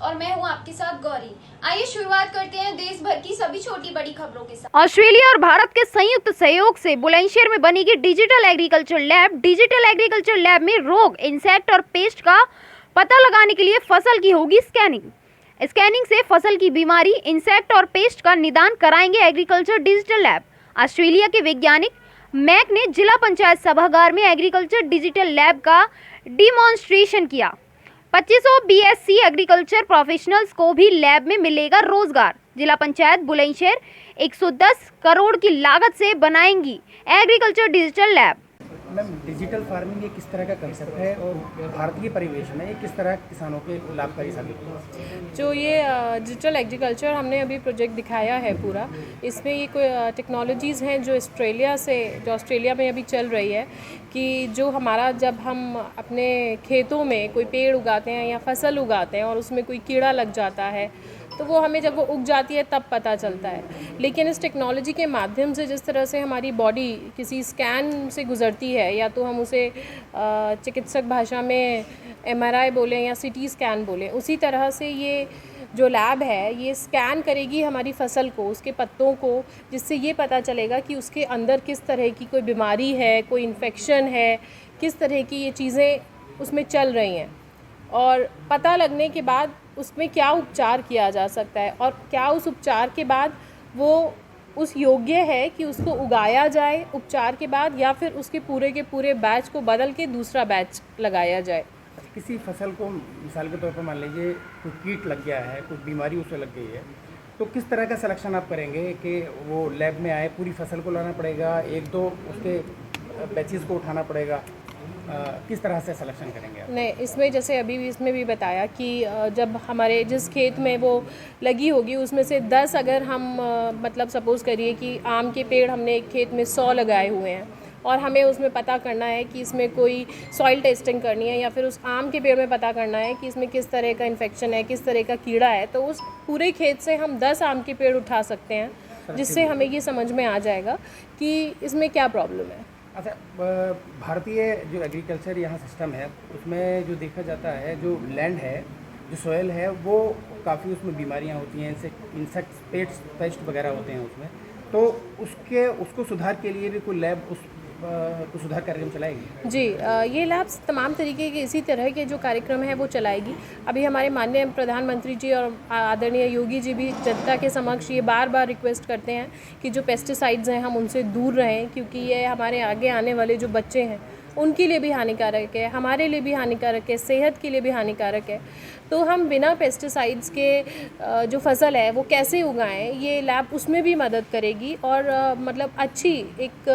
और मैं हूं आपके साथ गौरी। आइए शुरुआत करते हैं देश भर की सभी छोटी बड़ी खबरों के साथ। ऑस्ट्रेलिया और भारत के संयुक्त सहयोग से बुलंदशहर में बनेगी digital agriculture lab. Digital agriculture lab में रोग, इंसेक्ट और पेस्ट का पता लगाने के लिए फसल की होगी स्कैनिंग से फसल की बीमारी, इंसेक्ट और पेस्ट का निदान कराएंगे एग्रीकल्चर डिजिटल लैब। ऑस्ट्रेलिया के वैज्ञानिक मैक ने जिला पंचायत सभागार में एग्रीकल्चर डिजिटल लैब का डिमॉन्स्ट्रेशन किया। 2500 बीएससी एग्रीकल्चर प्रोफेशनल्स को भी लैब में मिलेगा रोजगार। जिला पंचायत बुलंदशहर 110 करोड़ की लागत से बनाएंगी agriculture digital lab. Ma'am, digital farming ये किस तरह का कंसेप्ट है और भारतीय परिवेश में ये किस तरह किसानों के लाभकारी साबित होगा? जो ये डिजिटल एग्रीकल्चर हमने अभी प्रोजेक्ट दिखाया है पूरा, इसमें ये कोई टेक्नोलॉजीज़ हैं जो ऑस्ट्रेलिया में अभी चल रही है कि जो हमारा जब हम अपने खेतों में कोई पेड़ उगाते हैं या फसल उगाते हैं और उसमें कोई कीड़ा लग जाता है तो वो हमें जब वो उग जाती है तब पता चलता है। लेकिन इस टेक्नोलॉजी के माध्यम से जिस तरह से हमारी बॉडी किसी स्कैन से गुजरती है, या तो हम उसे चिकित्सक भाषा में MRI बोलें या CT स्कैन बोलें, उसी तरह से ये जो लैब है ये स्कैन करेगी हमारी फसल को, उसके पत्तों को, जिससे ये पता चलेगा कि उसके अंदर किस तरह की कोई बीमारी है, कोई इन्फेक्शन है, किस तरह की ये चीज़ें उसमें चल रही हैं, और पता लगने के बाद उसमें क्या उपचार किया जा सकता है और क्या उस उपचार के बाद वो उस योग्य है कि उसको उगाया जाए उपचार के बाद, या फिर उसके पूरे के पूरे बैच को बदल के दूसरा बैच लगाया जाए। किसी फसल को मिसाल के तौर पर मान लीजिए कोई कीट लग गया है, कोई बीमारी उससे लग गई है, तो किस तरह का सिलेक्शन आप करेंगे कि वो लैब में आए? पूरी फसल को लाना पड़ेगा, एक दो उसके बैचेस को उठाना पड़ेगा? किस तरह से सिलेक्शन करेंगे आप? नहीं, इसमें जैसे अभी भी इसमें भी बताया कि जब हमारे जिस खेत में वो लगी होगी उसमें से 10 अगर हम मतलब सपोज़ करिए कि आम के पेड़ हमने एक खेत में 100 लगाए हुए हैं और हमें उसमें पता करना है कि इसमें कोई सॉइल टेस्टिंग करनी है, या फिर उस आम के पेड़ में पता करना है कि इसमें किस तरह का इन्फेक्शन है, किस तरह का कीड़ा है, तो उस पूरे खेत से हम 10 आम के पेड़ उठा सकते हैं, जिससे हमें ये समझ में आ जाएगा कि इसमें क्या प्रॉब्लम है। अच्छा, भारतीय जो एग्रीकल्चर यहाँ सिस्टम है उसमें जो देखा जाता है, जो लैंड है, जो सोयल है, वो काफ़ी उसमें बीमारियाँ होती हैं, जैसे इंसेक्ट्स, पेस्ट वगैरह होते हैं उसमें, तो उसको सुधार के लिए भी कोई लैब को सुधार कार्यक्रम चलाएगी? जी, ये लैब तमाम तरीके के इसी तरह के जो कार्यक्रम है वो चलाएगी। अभी हमारे माननीय प्रधानमंत्री जी और आदरणीय योगी जी भी जनता के समक्ष ये बार बार रिक्वेस्ट करते हैं कि जो पेस्टिसाइड्स हैं हम उनसे दूर रहें, क्योंकि ये हमारे आगे आने वाले जो बच्चे हैं उनके लिए भी हानिकारक है, हमारे लिए भी हानिकारक है, सेहत के लिए भी हानिकारक है। तो हम बिना पेस्टिसाइड्स के जो फसल है वो कैसे उगाएं, ये लैब उसमें भी मदद करेगी, और मतलब अच्छी एक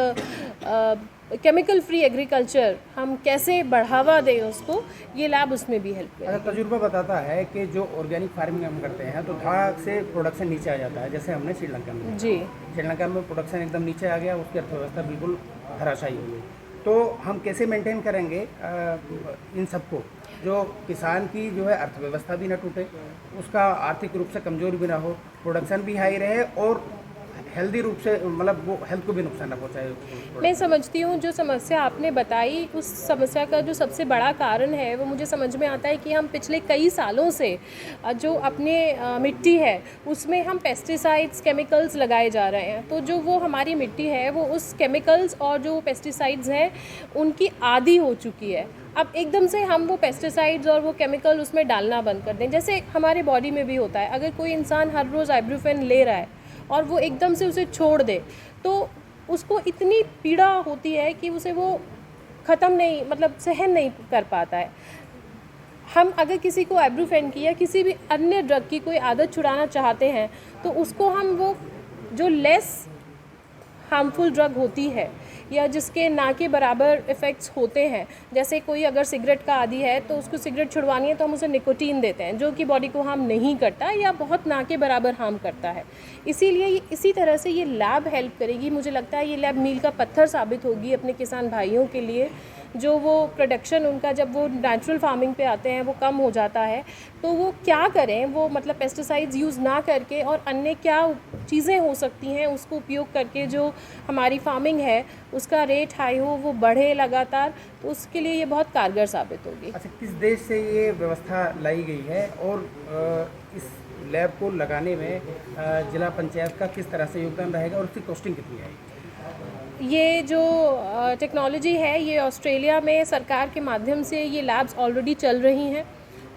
केमिकल फ्री एग्रीकल्चर हम कैसे बढ़ावा दें उसको, ये लैब उसमें भी हेल्प करेगी। तजुर्बा बताता है कि जो ऑर्गेनिक फार्मिंग हम करते हैं तो धाक से प्रोडक्शन नीचे आ जाता है, जैसे हमने श्रीलंका में श्रीलंका में प्रोडक्शन एकदम नीचे आ गया, उसकी अर्थव्यवस्था बिल्कुल धराशायी हो गई। तो हम कैसे मेंटेन करेंगे इन सबको, जो किसान की जो है अर्थव्यवस्था भी ना टूटे, उसका आर्थिक रूप से कमज़ोर भी ना हो, प्रोडक्शन भी हाई रहे और हेल्दी रूप से, मतलब वो हेल्थ को भी नुकसान ना पहुंचाए? मैं समझती हूँ जो समस्या आपने बताई, उस समस्या का जो सबसे बड़ा कारण है वो मुझे समझ में आता है कि हम पिछले कई सालों से जो अपने मिट्टी है उसमें हम पेस्टिसाइड्स, केमिकल्स लगाए जा रहे हैं। तो जो वो हमारी मिट्टी है वो उस केमिकल्स और जो पेस्टिसाइड्स हैं उनकी आदी हो चुकी है। अब एकदम से हम वो पेस्टिसाइड्स और वो केमिकल उसमें डालना बंद कर दें, जैसे हमारे बॉडी में भी होता है। अगर कोई इंसान हर रोज़ आइब्रोफेन ले रहा है और वो एकदम से उसे छोड़ दे तो उसको इतनी पीड़ा होती है कि उसे वो ख़त्म नहीं, मतलब सहन नहीं कर पाता है। हम अगर किसी को आइब्रोफेन की या किसी भी अन्य ड्रग की कोई आदत छुड़ाना चाहते हैं तो उसको हम वो जो लेस हार्मफुल ड्रग होती है या जिसके ना के बराबर इफ़ेक्ट्स होते हैं, जैसे कोई अगर सिगरेट का आदी है तो उसको सिगरेट छुड़वानी है तो हम उसे निकोटीन देते हैं जो कि बॉडी को हार्म नहीं करता या बहुत ना के बराबर हार्म करता है। इसीलिए इसी तरह से ये लैब हेल्प करेगी। मुझे लगता है ये लैब मील का पत्थर साबित होगी अपने किसान भाइयों के लिए जो वो प्रोडक्शन उनका जब वो नेचुरल फार्मिंग पे आते हैं वो कम हो जाता है, तो वो क्या करें, वो मतलब पेस्टिसाइड्स यूज़ ना करके और अन्य क्या चीज़ें हो सकती हैं उसको उपयोग करके जो हमारी फार्मिंग है उसका रेट हाई हो, वो बढ़े लगातार, तो उसके लिए ये बहुत कारगर साबित होगी। अच्छा, किस देश से ये व्यवस्था लाई गई है और इस लैब को लगाने में जिला पंचायत का किस तरह से योगदान रहेगा और उसकी कॉस्टिंग कितनी आएगी? ये जो टेक्नोलॉजी है ये ऑस्ट्रेलिया में सरकार के माध्यम से ये लैब्स ऑलरेडी चल रही हैं,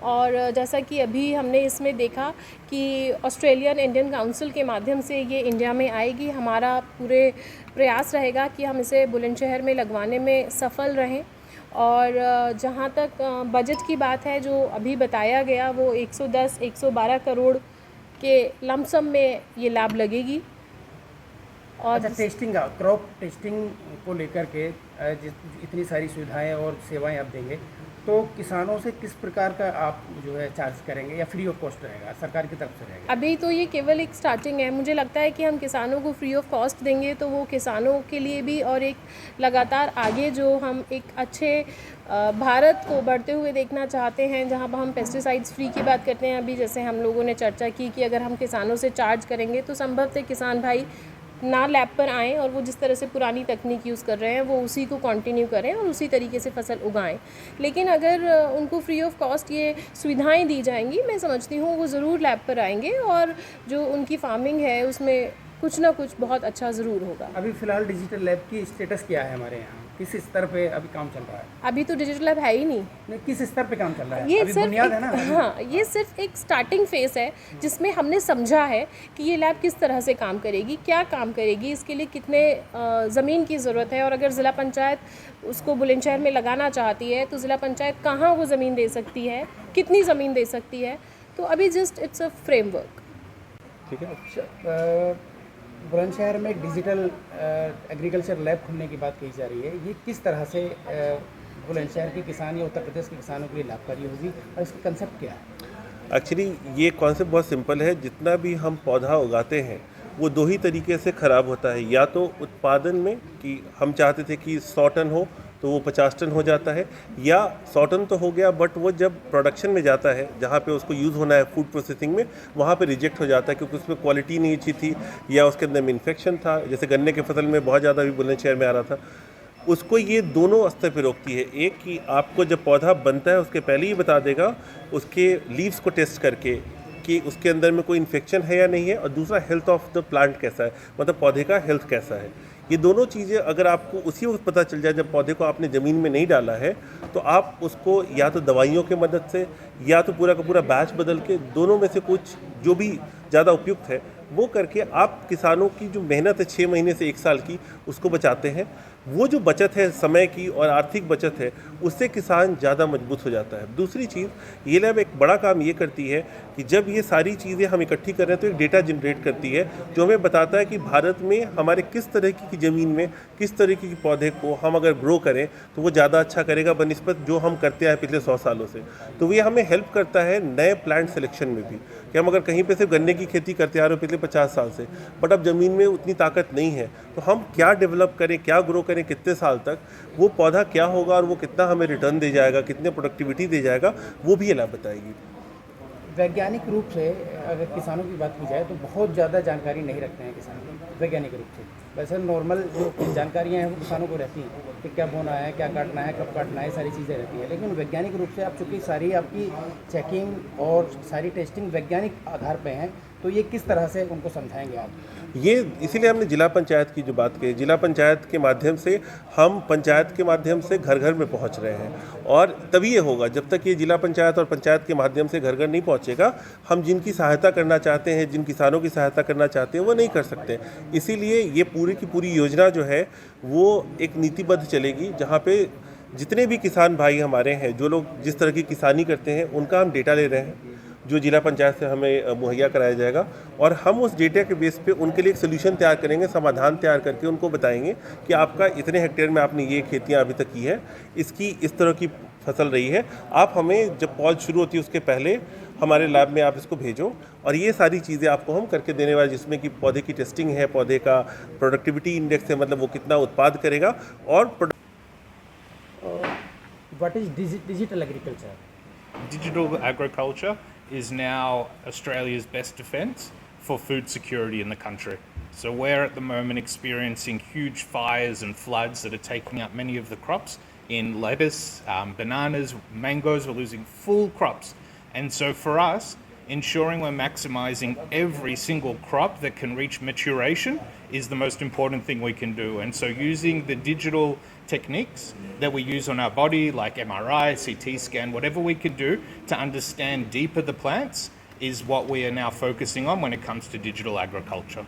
और जैसा कि अभी हमने इसमें देखा कि ऑस्ट्रेलियन इंडियन काउंसिल के माध्यम से ये इंडिया में आएगी। हमारा पूरे प्रयास रहेगा कि हम इसे बुलंदशहर में लगवाने में सफल रहें। और जहाँ तक बजट की बात है जो अभी बताया गया वो 110-112 करोड़ के लमसम में ये लैब लगेगी। और अच्छा, टेस्टिंग का क्रॉप टेस्टिंग को लेकर के इतनी सारी सुविधाएं और सेवाएं आप देंगे तो किसानों से किस प्रकार का आप जो है चार्ज करेंगे या फ्री ऑफ कॉस्ट रहेगा, सरकार की तरफ से रहेगा? अभी तो ये केवल एक स्टार्टिंग है। मुझे लगता है कि हम किसानों को फ्री ऑफ कॉस्ट देंगे तो वो किसानों के लिए भी और एक लगातार आगे जो हम एक अच्छे भारत को बढ़ते हुए देखना चाहते हैं, जहाँ पर हम पेस्टिसाइड्स फ्री की बात करते हैं। अभी जैसे हम लोगों ने चर्चा की कि अगर हम किसानों से चार्ज करेंगे तो संभवतः किसान भाई ना लैब पर आएँ और वो जिस तरह से पुरानी तकनीक यूज़ कर रहे हैं वो उसी को कंटिन्यू करें और उसी तरीके से फसल उगाएं। लेकिन अगर उनको फ्री ऑफ कॉस्ट ये सुविधाएं दी जाएंगी, मैं समझती हूँ वो ज़रूर लैब पर आएंगे और जो उनकी फार्मिंग है उसमें कुछ ना कुछ बहुत अच्छा ज़रूर होगा। अभी फ़िलहाल डिजिटल लैब की स्टेटस क्या है हमारे यहाँ, किस स्तर पे अभी काम चल रहा है? अभी तो डिजिटल लैब है ही नहीं। किस स्तर पे काम चल रहा है? ये अभी सिर्फ बुनियाद है ना? हाँ, ये सिर्फ एक स्टार्टिंग फेज़ है जिसमें हमने समझा है कि ये लैब किस तरह से काम करेगी, क्या काम करेगी, इसके लिए कितने ज़मीन की ज़रूरत है, और अगर ज़िला पंचायत उसको बुलंदशहर में लगाना चाहती है तो ज़िला पंचायत कहाँ वो ज़मीन दे सकती है, कितनी ज़मीन दे सकती है। तो अभी जस्ट इट्स अ फ्रेमवर्क। ठीक है। बुलंदशहर में डिजिटल एग्रीकल्चर लैब खुलने की बात कही जा रही है, ये किस तरह से बुलंदशहर के किसान या उत्तर प्रदेश के किसानों के लिए लाभकारी होगी और इसका कंसेप्ट क्या है? एक्चुअली ये कॉन्सेप्ट बहुत सिंपल है। जितना भी हम पौधा उगाते हैं वो दो ही तरीके से ख़राब होता है, या तो उत्पादन में कि हम चाहते थे कि 100 टन हो तो वो 50 टन हो जाता है, या 100 टन तो हो गया बट वो जब प्रोडक्शन में जाता है जहाँ पे उसको यूज़ होना है फूड प्रोसेसिंग में, वहाँ पे रिजेक्ट हो जाता है क्योंकि उसमें क्वालिटी नहीं अच्छी थी या उसके अंदर में इन्फेक्शन था। जैसे गन्ने के फसल में बहुत ज़्यादा भी बुलंदशहर में आ रहा था। उसको ये दोनों स्तर पे रोकती है। एक कि आपको जब पौधा बनता है उसके पहले ही बता देगा उसके लीव्स को टेस्ट करके कि उसके अंदर में कोई इन्फेक्शन है या नहीं है, और दूसरा हेल्थ ऑफ द प्लांट कैसा है, मतलब पौधे का हेल्थ कैसा है। ये दोनों चीज़ें अगर आपको उसी वक्त पता चल जाए जब पौधे को आपने ज़मीन में नहीं डाला है, तो आप उसको या तो दवाइयों की मदद से या तो पूरा का पूरा बैच बदल के, दोनों में से कुछ जो भी ज़्यादा उपयुक्त है वो करके आप किसानों की जो मेहनत है 6 महीने से 1 साल की, उसको बचाते हैं। वो जो बचत है समय की और आर्थिक बचत है, उससे किसान ज़्यादा मजबूत हो जाता है। दूसरी चीज़, ये लैब एक बड़ा काम ये करती है कि जब ये सारी चीज़ें हम इकट्ठी कर रहे हैं तो एक डेटा जनरेट करती है जो हमें बताता है कि भारत में हमारे किस तरह की ज़मीन में किस तरीके के पौधे को हम अगर ग्रो करें तो वो ज़्यादा अच्छा करेगा बनिस्बत जो हम करते आए पिछले 100 सालों से। तो ये हमें हेल्प करता है नए प्लांट सिलेक्शन में भी, कि हम अगर कहीं पे सिर्फ गन्ने की खेती करते आ रहे हो पिछले 50 साल से, बट अब ज़मीन में उतनी ताकत नहीं है, तो हम क्या डेवलप करें, क्या ग्रो करें, कितने साल तक वो पौधा क्या होगा और वो कितना हमें रिटर्न दे जाएगा, कितने प्रोडक्टिविटी दे जाएगा, वो भी ये लैब बताएगी। वैज्ञानिक रूप से अगर किसानों की बात की जाए तो बहुत ज़्यादा जानकारी नहीं रखते हैं किसान वैज्ञानिक रूप से। वैसे नॉर्मल जो जानकारियाँ हैं वो किसानों को रहती हैं कि क्या बोना है, क्या काटना है, कब काटना है, सारी चीज़ें रहती हैं। लेकिन वैज्ञानिक रूप से आप चूँकि सारी आपकी चेकिंग और सारी टेस्टिंग वैज्ञानिक आधार पर हैं, तो ये किस तरह से उनको समझाएंगे आप? ये इसीलिए हमने जिला पंचायत की जो बात कही, जिला पंचायत के माध्यम से हम पंचायत के माध्यम से घर घर में पहुंच रहे हैं, और तभी ये होगा। जब तक ये जिला पंचायत और पंचायत के माध्यम से घर घर नहीं पहुंचेगा, हम जिनकी सहायता करना चाहते हैं, जिन किसानों की सहायता करना चाहते हैं, वो नहीं कर सकते। इसीलिए ये पूरी की पूरी योजना जो है वो एक नीतिबद्ध चलेगी, जहाँ पे जितने भी किसान भाई हमारे हैं, जो लोग जिस तरह की किसानी करते हैं, उनका हम डेटा ले रहे हैं जो जिला पंचायत से हमें मुहैया कराया जाएगा, और हम उस डेटा के बेस पे उनके लिए एक सोल्यूशन तैयार करेंगे, समाधान तैयार करके उनको बताएंगे कि आपका इतने हेक्टेयर में आपने ये खेतियाँ अभी तक की है, इसकी इस तरह की फसल रही है, आप हमें जब पौध शुरू होती है उसके पहले हमारे लैब में आप इसको भेजो, और ये सारी चीज़ें आपको हम करके देने वाले, जिसमें कि पौधे की टेस्टिंग है, पौधे का प्रोडक्टिविटी इंडेक्स है, मतलब वो कितना उत्पाद करेगा, और what is digital agriculture? Digital agriculture is now Australia's best defence for food security in the country. So we're at the moment experiencing huge fires and floods that are taking up many of the crops in lettuce, bananas, mangoes. We're losing full crops. And so for us, ensuring we're maximising every single crop that can reach maturation is the most important thing we can do. And so using the digital techniques that we use on our body, like MRI, CT scan, whatever we can do to understand deeper the plants is what we are now focusing on when it comes to digital agriculture.